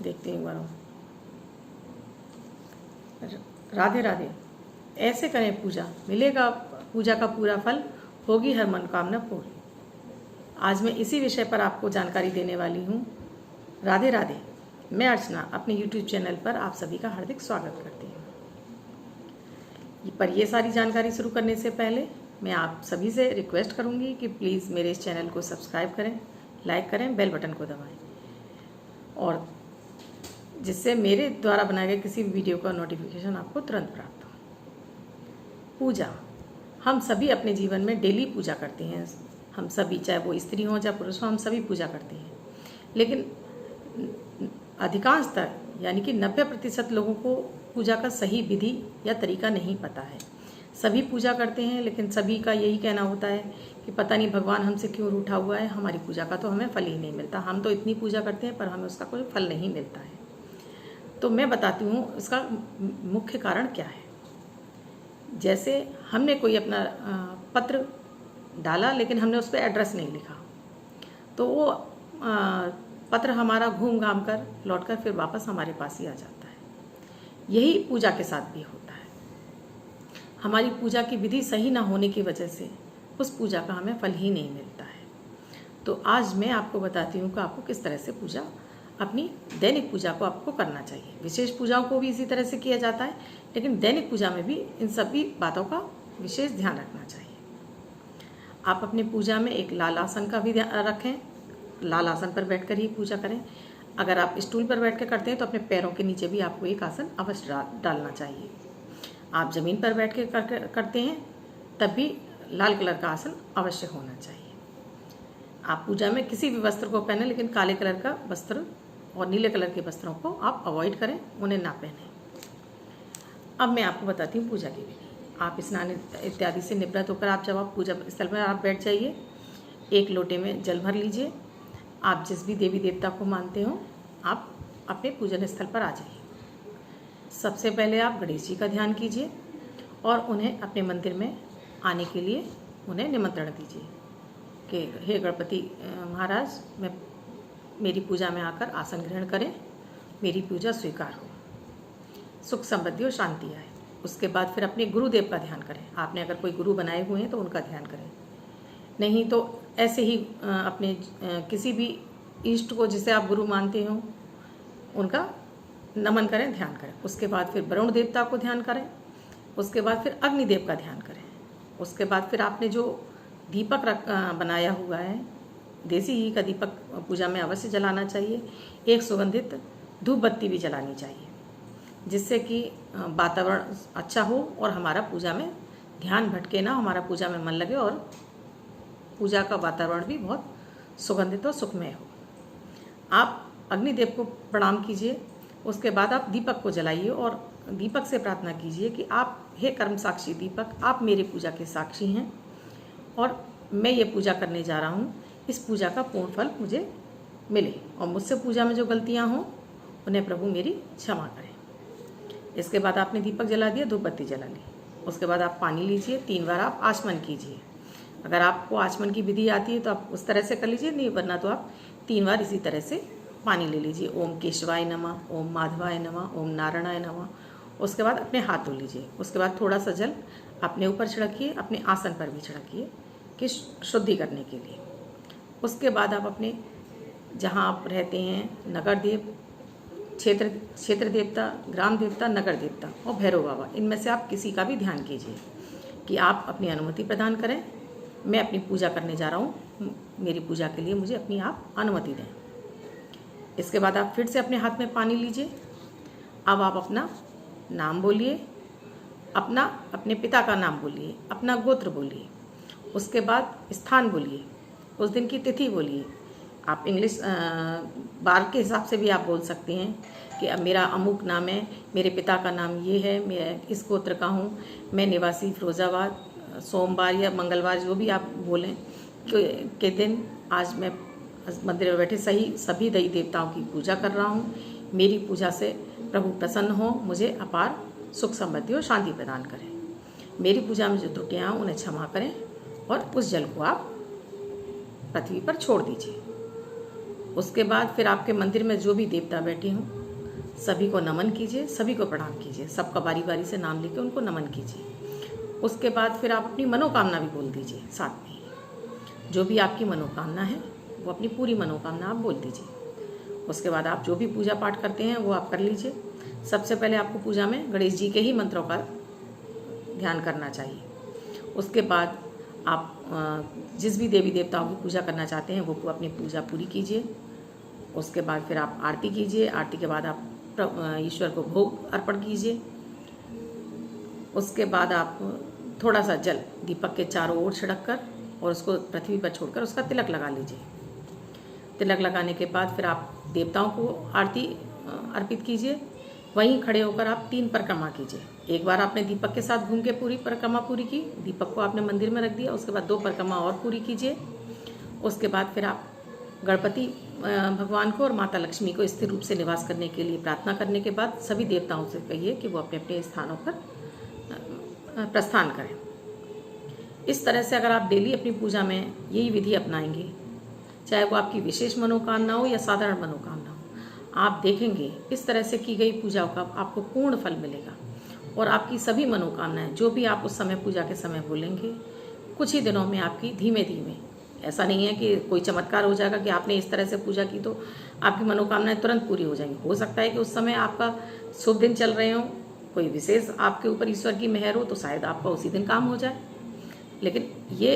देखते हैं बार। राधे राधे। ऐसे करें पूजा, मिलेगा पूजा का पूरा फल, होगी हर मनोकामना पूरी। आज मैं इसी विषय पर आपको जानकारी देने वाली हूँ। राधे राधे। मैं अर्चना अपने YouTube चैनल पर आप सभी का हार्दिक स्वागत करती हूँ। पर ये सारी जानकारी शुरू करने से पहले मैं आप सभी से रिक्वेस्ट करूँगी कि प्लीज़ मेरे इस चैनल को सब्सक्राइब करें, लाइक करें, बेल बटन को दबाएं, और जिससे मेरे द्वारा बनाए गए किसी भी वीडियो का नोटिफिकेशन आपको तुरंत प्राप्त हो। पूजा, हम सभी अपने जीवन में डेली पूजा करते हैं। हम सभी, चाहे वो स्त्री हो चाहे पुरुष हो, हम सभी पूजा करते हैं। लेकिन अधिकांशतः यानी कि 90% लोगों को पूजा का सही विधि या तरीका नहीं पता है। सभी पूजा करते हैं, लेकिन सभी का यही कहना होता है कि पता नहीं भगवान हमसे क्यों रूठा हुआ है, हमारी पूजा का तो हमें फल ही नहीं मिलता। हम तो इतनी पूजा करते हैं पर हमें उसका कोई फल नहीं मिलता है। तो मैं बताती हूँ इसका मुख्य कारण क्या है। जैसे हमने कोई अपना पत्र डाला, लेकिन हमने उस पर एड्रेस नहीं लिखा, तो वो पत्र हमारा घूम घाम कर लौट कर फिर वापस हमारे पास ही आ जाता है। यही पूजा के साथ भी होता है। हमारी पूजा की विधि सही ना होने की वजह से उस पूजा का हमें फल ही नहीं मिलता है। तो आज मैं आपको बताती हूँ कि आपको किस तरह से पूजा, अपनी दैनिक पूजा को आपको करना चाहिए। विशेष पूजाओं को भी इसी तरह से किया जाता है, लेकिन दैनिक पूजा में भी इन सभी बातों का विशेष ध्यान रखना चाहिए। आप अपनी पूजा में एक लाल आसन का भी ध्यान रखें। लाल आसन पर बैठकर ही पूजा करें। अगर आप स्टूल पर बैठ कर करते हैं तो अपने पैरों के नीचे भी आपको एक आसन अवश्य डालना चाहिए। आप ज़मीन पर बैठ के करते हैं तब भी लाल कलर का आसन अवश्य होना चाहिए। आप पूजा में किसी भी वस्त्र को पहने, लेकिन काले कलर का वस्त्र और नीले कलर के वस्त्रों को आप अवॉइड करें, उन्हें ना पहनें। अब मैं आपको बताती हूँ पूजा की विधि। आप स्नान इत्यादि से निवृत्त होकर आप जब आप पूजा स्थल पर आप बैठ जाइए, एक लोटे में जल भर लीजिए। आप जिस भी देवी देवता को मानते हो, आप अपने पूजन स्थल पर आ जाइए। सबसे पहले आप गणेश जी का ध्यान कीजिए और उन्हें अपने मंदिर में आने के लिए उन्हें निमंत्रण दीजिए कि हे गणपति महाराज, मेरी पूजा में आकर आसन ग्रहण करें, मेरी पूजा स्वीकार हो, सुख समृद्धि और शांति आए। उसके बाद फिर अपने गुरुदेव का ध्यान करें। आपने अगर कोई गुरु बनाए हुए हैं तो उनका ध्यान करें, नहीं तो ऐसे ही अपने किसी भी इष्ट को जिसे आप गुरु मानते हो उनका नमन करें, ध्यान करें। उसके बाद फिर वरुण देवता को ध्यान करें। उसके बाद फिर अग्निदेव का ध्यान करें। उसके बाद फिर आपने जो दीपक बनाया हुआ है, देसी घी का दीपक पूजा में अवश्य जलाना चाहिए। एक सुगंधित धूप बत्ती भी जलानी चाहिए, जिससे कि वातावरण अच्छा हो और हमारा पूजा में ध्यान भटके ना, हमारा पूजा में मन लगे और पूजा का वातावरण भी बहुत सुगंधित और सुखमय हो। आप अग्निदेव को प्रणाम कीजिए। उसके बाद आप दीपक को जलाइए और दीपक से प्रार्थना कीजिए कि आप, हे कर्म साक्षी दीपक, आप मेरे पूजा के साक्षी हैं और मैं ये पूजा करने जा रहा हूँ। इस पूजा का पूर्ण फल मुझे मिले और मुझसे पूजा में जो गलतियाँ हों उन्हें प्रभु मेरी क्षमा करें। इसके बाद आपने दीपक जला दिया, धूप बत्ती जला ली। उसके बाद आप पानी लीजिए, 3 बार आप आचमन कीजिए। अगर आपको आचमन की विधि आती है तो आप उस तरह से कर लीजिए, नहीं वरना तो आप 3 बार इसी तरह से पानी ले लीजिए। ओम केशवाय नमः, ओम माधवाय नमः, ओम नारायणाय नमः। उसके बाद अपने हाथ धो लीजिए। उसके बाद थोड़ा सा जल अपने ऊपर छिड़किए, अपने आसन पर भी छिड़किए कि शुद्धि करने के लिए। उसके बाद आप अपने जहाँ आप रहते हैं, नगर देव, क्षेत्र देवता, ग्राम देवता, नगर देवता और भैरव बाबा, इनमें से आप किसी का भी ध्यान कीजिए कि आप अपनी अनुमति प्रदान करें। मैं अपनी पूजा करने जा रहा हूँ, मेरी पूजा के लिए मुझे अपनी आप अनुमति दें। इसके बाद आप फिर से अपने हाथ में पानी लीजिए। अब आप अपना नाम बोलिए, अपने पिता का नाम बोलिए, अपना गोत्र बोलिए। उसके बाद स्थान बोलिए, उस दिन की तिथि बोलिए। आप इंग्लिश बार के हिसाब से भी आप बोल सकते हैं कि अब मेरा अमुक नाम है, मेरे पिता का नाम ये है, मैं इस गोत्र का हूँ, मैं निवासी फिरोजाबाद, सोमवार या मंगलवार जो भी आप बोलें के दिन आज मैं मंदिर में बैठे सभी देवी देवताओं की पूजा कर रहा हूँ। मेरी पूजा से प्रभु प्रसन्न हो, मुझे अपार सुख समृद्धि और शांति प्रदान करें। मेरी पूजा में जो त्रुटियाँ उन्हें क्षमा करें और उस जल को आप पृथ्वी पर छोड़ दीजिए। उसके बाद फिर आपके मंदिर में जो भी देवता बैठे हों सभी को नमन कीजिए, सभी को प्रणाम कीजिए, सबका बारी बारी से नाम लेके उनको नमन कीजिए। उसके बाद फिर आप अपनी मनोकामना भी बोल दीजिए साथ में ही। जो भी आपकी मनोकामना है वो अपनी पूरी मनोकामना आप बोल दीजिए। उसके बाद आप जो भी पूजा पाठ करते हैं वो आप कर लीजिए। सबसे पहले आपको पूजा में गणेश जी के ही मंत्रों का ध्यान करना चाहिए। उसके बाद आप जिस भी देवी देवताओं की पूजा करना चाहते हैं वो अपनी पूजा पूरी कीजिए। उसके बाद फिर आप आरती कीजिए। आरती के बाद आप ईश्वर को भोग अर्पण कीजिए। उसके बाद आप थोड़ा सा जल दीपक के चारों ओर छिड़क कर और उसको पृथ्वी पर छोड़कर उसका तिलक लगा लीजिए। तिलक लगाने के बाद फिर आप देवताओं को आरती अर्पित कीजिए। वहीं खड़े होकर आप 3 परिक्रमा कीजिए। एक बार आपने दीपक के साथ घूम के पूरी परिक्रमा पूरी की, दीपक को आपने मंदिर में रख दिया। उसके बाद 2 परिक्रमा और पूरी कीजिए। उसके बाद फिर आप गणपति भगवान को और माता लक्ष्मी को स्थिर रूप से निवास करने के लिए प्रार्थना करने के बाद सभी देवताओं से कहिए कि वो अपने अपने स्थानों पर प्रस्थान करें। इस तरह से अगर आप डेली अपनी पूजा में यही विधि अपनाएंगे, चाहे वो आपकी विशेष मनोकामना हो या साधारण मनोकामना हो, आप देखेंगे इस तरह से की गई पूजा का आपको पूर्ण फल मिलेगा और आपकी सभी मनोकामनाएं जो भी आप उस समय पूजा के समय बोलेंगे कुछ ही दिनों में आपकी धीमे धीमे, ऐसा नहीं है कि कोई चमत्कार हो जाएगा कि आपने इस तरह से पूजा की तो आपकी मनोकामनाएं तुरंत पूरी हो जाएंगी। हो सकता है कि उस समय आपका शुभ दिन चल रहे हो, कोई विशेष आपके ऊपर ईश्वर की मेहर हो तो शायद आपका उसी दिन काम हो जाए। लेकिन ये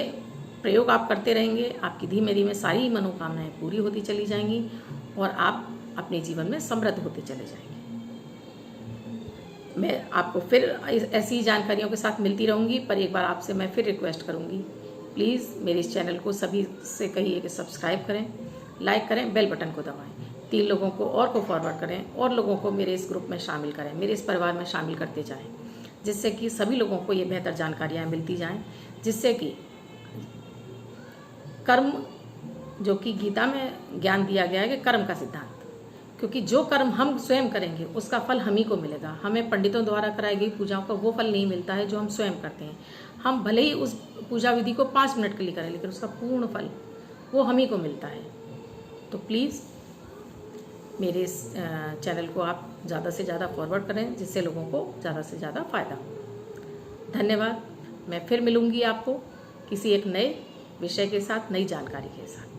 प्रयोग आप करते रहेंगे, आपकी धीमे धीमे सारी मनोकामनाएं पूरी होती चली जाएंगी और आप अपने जीवन में समृद्ध होते चले जाएंगे। मैं आपको फिर ऐसी जानकारियों के साथ मिलती रहूँगी, पर एक बार आपसे मैं फिर रिक्वेस्ट करूँगी, प्लीज़ मेरे इस चैनल को सभी से कहिए कि सब्सक्राइब करें, लाइक करें, बेल बटन को दबाएं, 3 लोगों को और को फॉरवर्ड करें और लोगों को मेरे इस ग्रुप में शामिल करें, मेरे इस परिवार में शामिल करते जाएं, जिससे कि सभी लोगों को ये बेहतर जानकारियाँ मिलती जाएं, जिससे कि कर्म, जो कि गीता में ज्ञान दिया गया है कि कर्म का सिद्धांत, क्योंकि जो कर्म हम स्वयं करेंगे उसका फल हम ही को मिलेगा। हमें पंडितों द्वारा कराई गई पूजाओं का वो फल नहीं मिलता है जो हम स्वयं करते हैं। हम भले ही उस पूजा विधि को 5 मिनट के लिए करें लेकिन उसका पूर्ण फल वो हम ही को मिलता है। तो प्लीज़ मेरे इस चैनल को आप ज़्यादा से ज़्यादा फॉरवर्ड करें, जिससे लोगों को ज़्यादा से ज़्यादा फ़ायदा हो। धन्यवाद। मैं फिर मिलूँगी आपको किसी एक नए विषय के साथ, नई जानकारी के साथ।